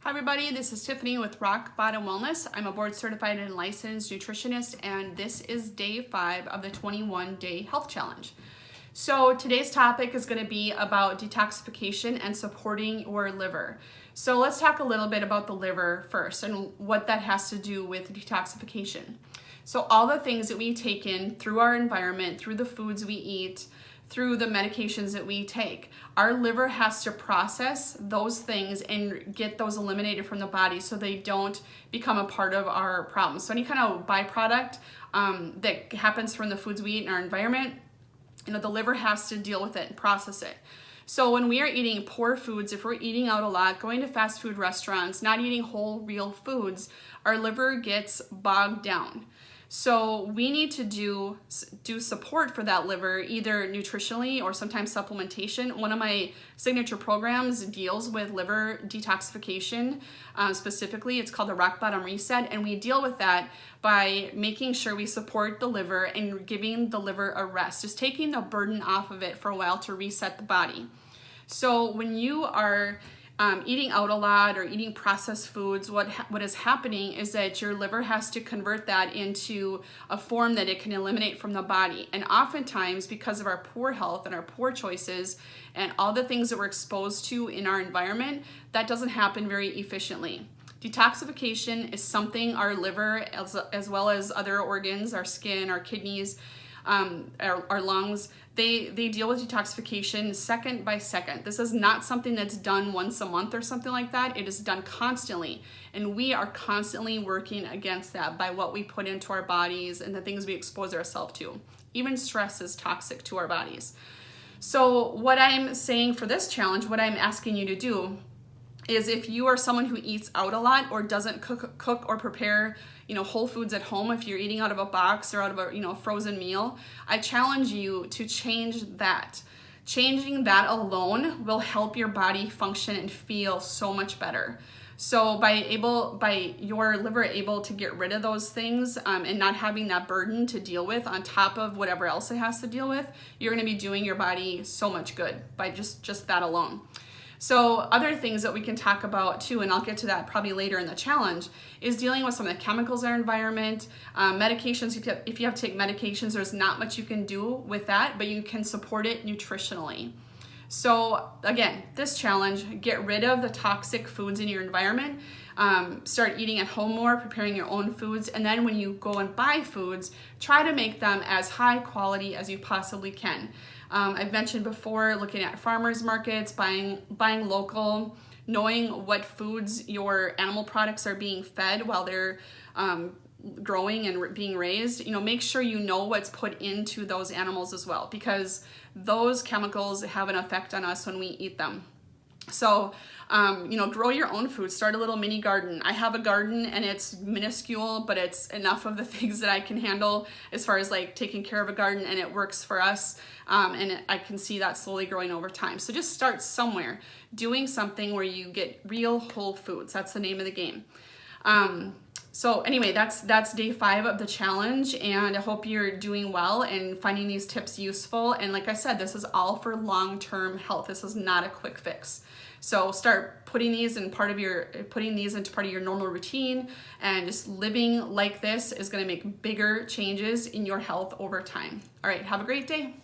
Hi everybody, this is Tiffany with Rock Bottom Wellness. I'm a board certified and licensed nutritionist, and this is day 5 of the 21-day health challenge. So today's topic is going to be about detoxification and supporting your liver. So let's talk a little bit about the liver first and what that has to do with detoxification. So all the things that we take in through our environment, through the foods we eat, through the medications that we take, our liver has to process those things and get those eliminated from the body so they don't become a part of our problem. So any kind of byproduct that happens from the foods we eat in our environment, the liver has to deal with it and process it. So when we are eating poor foods, if we're eating out a lot, going to fast food restaurants, not eating whole, real foods, our liver gets bogged down. So we need to do support for that liver, either nutritionally or sometimes supplementation. One of my signature programs deals with liver detoxification specifically. It's called the Rock Bottom Reset, and we deal with that by making sure we support the liver and giving the liver a rest, just taking the burden off of it for a while to reset the body. So when you are eating out a lot or eating processed foods, what is happening is that your liver has to convert that into a form that it can eliminate from the body. And oftentimes, because of our poor health and our poor choices and all the things that we're exposed to in our environment, that doesn't happen very efficiently. Detoxification is something our liver, as well as other organs, our skin, our kidneys, our lungs, they deal with detoxification second by second. This is not something that's done once a month or something like that. It is done constantly, and we are constantly working against that by what we put into our bodies and the things we expose ourselves to. Even stress is toxic to our bodies. So what I'm saying for this challenge, what I'm asking you to do is, if you are someone who eats out a lot or doesn't cook or prepare whole foods at home, if you're eating out of a box or out of a frozen meal, I challenge you to change that. Changing that alone will help your body function and feel so much better. So by your liver able to get rid of those things and not having that burden to deal with on top of whatever else it has to deal with, you're going to be doing your body so much good by just that alone. So other things that we can talk about too, and I'll get to that probably later in the challenge, is dealing with some of the chemicals in our environment, medications. If you have to take medications, there's not much you can do with that, but you can support it nutritionally. So again, this challenge, get rid of the toxic foods in your environment, start eating at home more, preparing your own foods, and then when you go and buy foods, try to make them as high quality as you possibly can. I've mentioned before, looking at farmers markets, buying local, knowing what foods your animal products are being fed while they're growing and being raised. Make sure you know what's put into those animals as well, because those chemicals have an effect on us when we eat them. So, grow your own food. Start a little mini garden. I have a garden and it's minuscule, but it's enough of the things that I can handle as far as like taking care of a garden, and it works for us. And I can see that slowly growing over time. So just start somewhere, doing something where you get real whole foods. That's the name of the game. So anyway, that's day 5 of the challenge, and I hope you're doing well and finding these tips useful. And like I said, this is all for long-term health. This is not a quick fix. So start putting these into part of your normal routine, and just living like this is going to make bigger changes in your health over time. All right, have a great day.